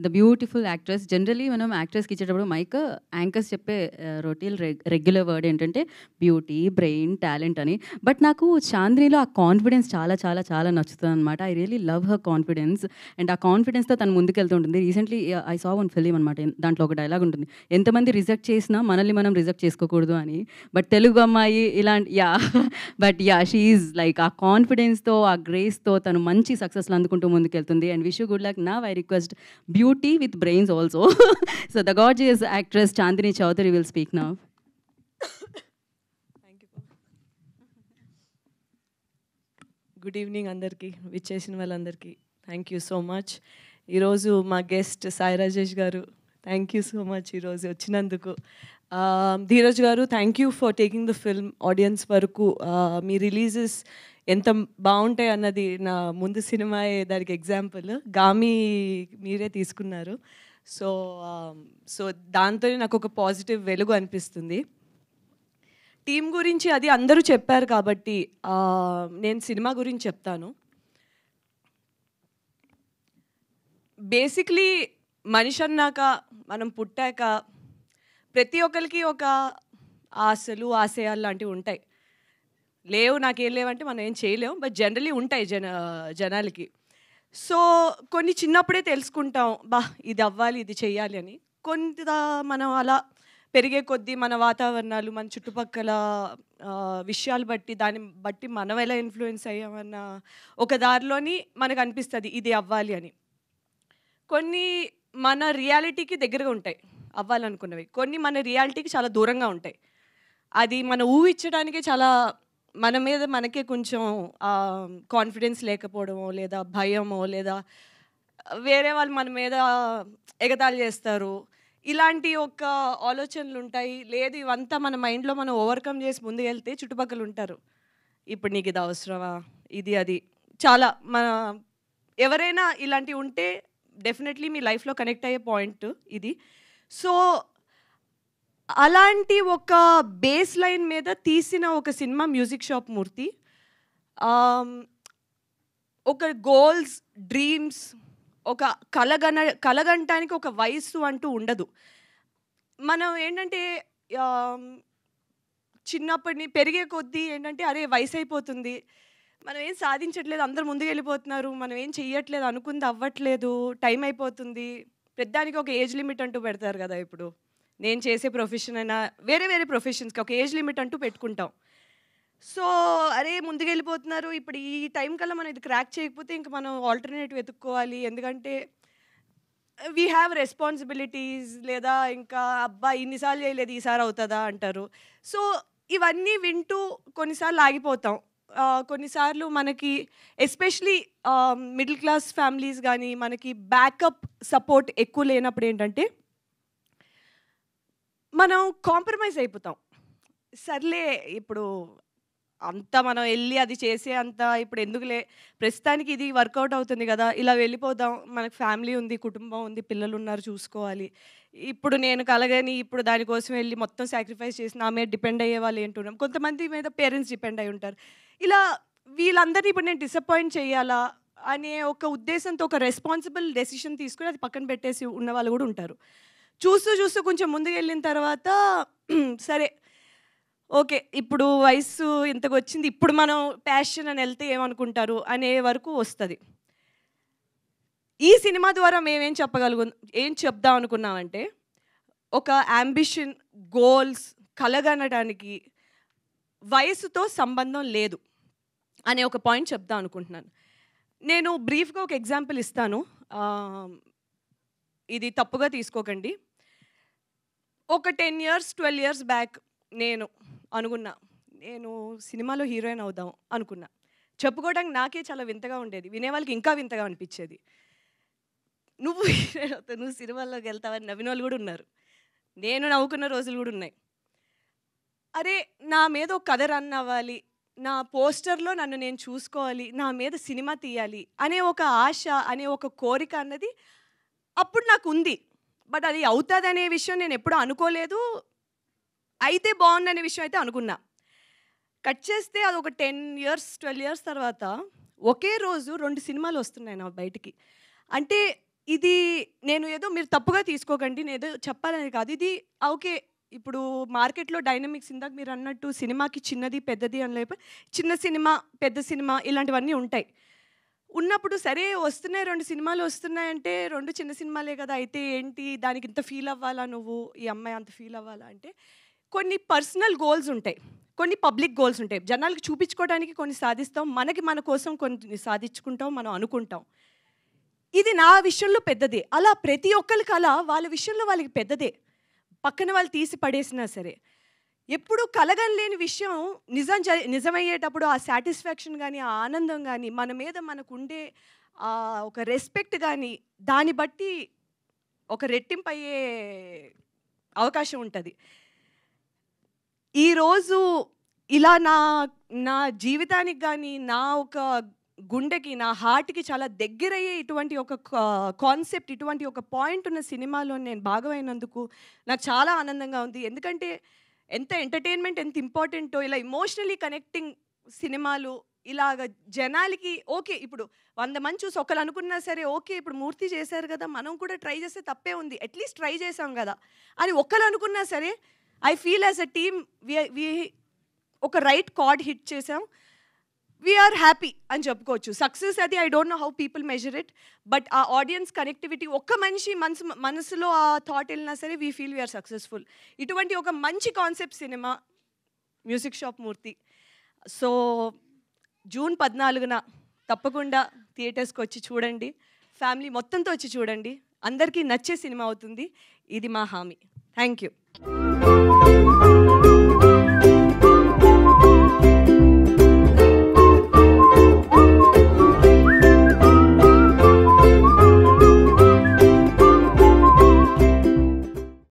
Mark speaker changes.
Speaker 1: The beautiful actress. Generally మనం యాక్ట్రెస్‌కి ఇచ్చేటప్పుడు anchors చెప్పే రెగ్యులర్ వర్డ్ ఏంటంటే బ్యూటీ, బ్రెయిన్, టాలెంట్ అని. బట్ నాకు చాందినిలో ఆ కాన్ఫిడెన్స్ చాలా చాలా చాలా నచ్చుతుందనమాట. I really love her confidence. And ఆ కాన్ఫిడెన్స్‌తో తను ముందుకెళ్తూ ఉంటుంది. Recently I saw one film అనమాట. దాంట్లో ఒక డైలాగ్ ఉంటుంది. ఎంతమంది రిజెక్ట్ చేసినా మనల్ని మనం రిజెక్ట్ చేసుకోకూడదు అని. బట్ తెలుగు అమ్మాయి ఇలాంటి బట్ షీ ఈజ్ లైక్ ఆ కాన్ఫిడెన్స్‌తో, ఆ గ్రేస్‌తో తను మంచి సక్సెస్‌లు అందుకుంటూ ముందుకెళ్తుంది. And wish you good luck. Now I request beauty with brains also. So the gorgeous actress Chandini Chowdhury will speak now.
Speaker 2: Thank you. Good evening అందరికీ, విచ్చేసిన వాళ్ళందరికీ థ్యాంక్ యూ సో మచ్. ఈరోజు మా గెస్ట్ సాయి రాజేష్ గారు, థ్యాంక్ యూ సో మచ్ ఈరోజు వచ్చినందుకు. ధీరజ్ గారు, thank you for taking the film audience వరకు. మీ రిలీజెస్ ఎంత బాగుంటాయి అన్నది నా ముందు సినిమాయే దానికి ఎగ్జాంపుల్. గామి మీరే తీసుకున్నారు. సో సో దాంతో నాకు ఒక పాజిటివ్ వెలుగు అనిపిస్తుంది. టీం గురించి అది అందరూ చెప్పారు కాబట్టి నేను సినిమా గురించి చెప్తాను. బేసిక్లీ మనిషి అన్నాక, మనం పుట్టాక ప్రతి ఒక్కరికి ఒక ఆశలు, ఆశయాలు లాంటివి ఉంటాయి. లేవు, నాకేం లేవంటే మనం ఏం చేయలేము, బట్ జనరలీ ఉంటాయి జనాలకి. సో కొన్ని చిన్నప్పుడే తెలుసుకుంటాం, ఇది అవ్వాలి, ఇది చెయ్యాలి అని. కొంత మనం అలా పెరిగే కొద్దీ మన వాతావరణాలు, మన చుట్టుపక్కల విషయాలు బట్టి, దాన్ని బట్టి మనం ఎలా ఇన్ఫ్లుయెన్స్ అయ్యామన్న ఒక దారిలోని మనకు అనిపిస్తుంది ఇది అవ్వాలి అని. కొన్ని మన రియాలిటీకి దగ్గరగా ఉంటాయి అవ్వాలనుకున్నవి, కొన్ని మన రియాలిటీకి చాలా దూరంగా ఉంటాయి. అది మన ఊహించడానికి చాలా మన మీద మనకే కొంచెం కాన్ఫిడెన్స్ లేకపోవడమో, లేదా భయమో, లేదా వేరే వాళ్ళు మన మీద ఎగతాళి చేస్తారు, ఇలాంటి ఒక ఆలోచనలు ఉంటాయి. లేదు, ఇవంతా మన మైండ్లో మనం ఓవర్కమ్ చేసి ముందుకు వెళ్తే చుట్టుపక్కల ఉంటారు, ఇప్పుడు నీకు ఇది అవసరమా, ఇది అది చాలా మన ఎవరైనా ఇలాంటివి ఉంటే డెఫినెట్లీ మీ లైఫ్లో కనెక్ట్ అయ్యే పాయింట్ ఇది. సో అలాంటి ఒక బేస్ లైన్ మీద తీసిన ఒక సినిమా మ్యూజిక్ షాప్ మూర్తి. ఒక గోల్స్, డ్రీమ్స్, ఒక కలగంటానికి ఒక వయస్సు అంటూ ఉండదు. మనం ఏంటంటే చిన్నప్పటిని పెరిగే కొద్దీ ఏంటంటే అరే వయసు అయిపోతుంది, మనం ఏం సాధించట్లేదు, అందరు ముందుకు వెళ్ళిపోతున్నారు, మనం ఏం చెయ్యట్లేదు, అనుకుంది అవ్వట్లేదు, టైం అయిపోతుంది. పెద్దానికి ఒక ఏజ్ లిమిట్ అంటూ పెడతారు కదా. ఇప్పుడు నేను చేసే ప్రొఫెషన్ అయినా వేరే వేరే ప్రొఫెషన్స్కి ఒక ఏజ్ లిమిట్ అంటూ పెట్టుకుంటాం. సో అరే ముందుకు వెళ్ళిపోతున్నారు, ఇప్పుడు ఈ టైం కల్లా మనం ఇది క్రాక్ చేయకపోతే ఇంక మనం ఆల్టర్నేట్ వెతుక్కోవాలి, ఎందుకంటే వీ హ్యావ్ రెస్పాన్సిబిలిటీస్, లేదా ఇంకా అబ్బా ఇన్నిసార్లు చేయలేదు ఈసారి అవుతుందా అంటారు. సో ఇవన్నీ వింటూ కొన్నిసార్లు ఆగిపోతాం. కొన్నిసార్లు మనకి ఎస్పెషలీ మిడిల్ క్లాస్ ఫ్యామిలీస్ కానీ మనకి బ్యాకప్ సపోర్ట్ ఎక్కువ లేనప్పుడు ఏంటంటే మనం కాంప్రమైజ్ అయిపోతాం. సర్లే ఇప్పుడు అంతా మనం వెళ్ళి అది చేసే అంత ఇప్పుడు ఎందుకులే, ప్రస్తుతానికి ఇది వర్కౌట్ అవుతుంది కదా, ఇలా వెళ్ళిపోదాం, మనకు ఫ్యామిలీ ఉంది, కుటుంబం ఉంది, పిల్లలు ఉన్నారు చూసుకోవాలి, ఇప్పుడు నేను కలగని ఇప్పుడు దానికోసం వెళ్ళి మొత్తం సాక్రిఫైస్ చేసి నా మీద డిపెండ్ అయ్యే వాళ్ళు ఏంటున్నాం. కొంతమంది మీద పేరెంట్స్ డిపెండ్ అయి ఉంటారు. ఇలా వీళ్ళందరినీ ఇప్పుడు నేను డిసప్పాయింట్ చేయాలా అనే ఒక ఉద్దేశంతో ఒక రెస్పాన్సిబుల్ డెసిషన్ తీసుకుని అది పక్కన పెట్టేసి ఉన్న వాళ్ళు కూడా ఉంటారు. చూస్తూ చూస్తూ కొంచెం ముందుకు వెళ్ళిన తర్వాత సరే ఓకే, ఇప్పుడు వయసు ఇంతకు వచ్చింది, ఇప్పుడు మనం ప్యాషన్ అని వెళ్తే ఏమనుకుంటారు అనే వరకు వస్తుంది. ఈ సినిమా ద్వారా మేమేం ఏం చెప్దాం అనుకున్నామంటే, ఒక అంబిషన్, గోల్స్ కలగనడానికి వయసుతో సంబంధం లేదు అనే ఒక పాయింట్ చెప్దాం అనుకుంటున్నాను. నేను బ్రీఫ్గా ఒక ఎగ్జాంపుల్ ఇస్తాను, ఇది తప్పుగా తీసుకోకండి. ఒక 10 years 12 years బ్యాక్ నేను అనుకున్నా, నేను సినిమాలో హీరోయిన్ అవుదాం అనుకున్నా. చెప్పుకోవడానికి నాకే చాలా వింతగా ఉండేది, వినేవాళ్ళకి ఇంకా వింతగా అనిపించేది. నువ్వు హీరోయిన్ అవుతావు, నువ్వు సినిమాల్లోకి వెళ్తావని నవ్విన వాళ్ళు కూడా ఉన్నారు, నేను నవ్వుకున్న రోజులు కూడా ఉన్నాయి. అరే నా మీద ఒక కథ రన్ అవ్వాలి, నా పోస్టర్లో నన్ను నేను చూసుకోవాలి, నా మీద సినిమా తీయాలి అనే ఒక ఆశ, అనే ఒక కోరిక అన్నది అప్పుడు నాకు ఉంది. బట్ అది అవుతుంది అనే విషయం నేను ఎప్పుడూ అనుకోలేదు, అయితే బాగుందనే విషయం అయితే అనుకున్నా. కట్ చేస్తే అది ఒక 10 years 12 years తర్వాత ఒకే రోజు 2 సినిమాలు వస్తున్నాయి నా బయటికి. అంటే ఇది నేను ఏదో మీరు తప్పుగా తీసుకోకండి, నేను ఏదో చెప్పాలని కాదు. ఇది ఓకే, ఇప్పుడు మార్కెట్లో డైనమిక్స్ ఇందాక మీరు అన్నట్టు సినిమాకి చిన్నది పెద్దది అని లేకపోతే చిన్న సినిమా పెద్ద సినిమా ఇలాంటివన్నీ ఉంటాయి. ఉన్నప్పుడు సరే వస్తున్నాయి 2 సినిమాలు వస్తున్నాయంటే 2 చిన్న సినిమాలే కదా, అయితే ఏంటి దానికి ఇంత ఫీల్ అవ్వాలా, నువ్వు ఈ అమ్మాయి అంత ఫీల్ అవ్వాలా అంటే కొన్ని పర్సనల్ గోల్స్ ఉంటాయి, కొన్ని పబ్లిక్ గోల్స్ ఉంటాయి. జనాలకు చూపించుకోవడానికి కొన్ని సాధిస్తాం, మనకి మన కోసం కొన్ని సాధించుకుంటాం, మనం అనుకుంటాం. ఇది నా విషయంలో పెద్దదే. అలా ప్రతి ఒక్కరికి అలా వాళ్ళ విషయంలో వాళ్ళకి పెద్దదే, పక్కన వాళ్ళు తీసి పడేసినా సరే. ఎప్పుడు కలగలేని విషయం నిజమయ్యేటప్పుడు ఆ సాటిస్ఫాక్షన్ కానీ, ఆ ఆనందం కానీ, మన మీద మనకు ఉండే ఒక రెస్పెక్ట్ కానీ, దాన్ని బట్టి ఒక రెట్టింపు అయ్యే అవకాశం ఉంటుంది. ఈరోజు ఇలా నా జీవితానికి కానీ, నా ఒక గుండెకి, నా హార్ట్కి చాలా దగ్గరయ్యే ఇటువంటి ఒక కాన్సెప్ట్, ఇటువంటి ఒక పాయింట్ ఉన్న సినిమాలో నేను భాగమైనందుకు నాకు చాలా ఆనందంగా ఉంది. ఎందుకంటే ఎంత ఎంటర్టైన్మెంట్ ఎంత ఇంపార్టెంటో, ఇలా ఇమోషనలీ కనెక్టింగ్ సినిమాలు ఇలాగ జనాలకి ఓకే, ఇప్పుడు 100 మంది చూసి ఒకరు అనుకున్నా సరే ఓకే, ఇప్పుడు మూర్తి చేశారు కదా, మనం కూడా ట్రై చేస్తే తప్పే ఉంది, అట్లీస్ట్ ట్రై చేసాం కదా అని ఒకరు అనుకున్నా సరే, I feel as a team we ఒక రైట్ కార్డ్ హిట్ చేసాం, వీఆర్ హ్యాపీ అని చెప్పుకోవచ్చు. సక్సెస్ అది I don't know how people measure it, but ఆ ఆడియన్స్ కనెక్టివిటీ, ఒక్క మనిషి మనసులో ఆ థాట్ వెళ్ళినా సరే వీ ఫీల్ వీఆర్ సక్సెస్ఫుల్. ఇటువంటి ఒక మంచి కాన్సెప్ట్ సినిమా మ్యూజిక్ షాప్ మూర్తి. సో జూన్ 14న తప్పకుండా థియేటర్స్కి వచ్చి చూడండి, ఫ్యామిలీ మొత్తంతో వచ్చి చూడండి, అందరికీ నచ్చే సినిమా అవుతుంది, ఇది మా హామీ. Thank you.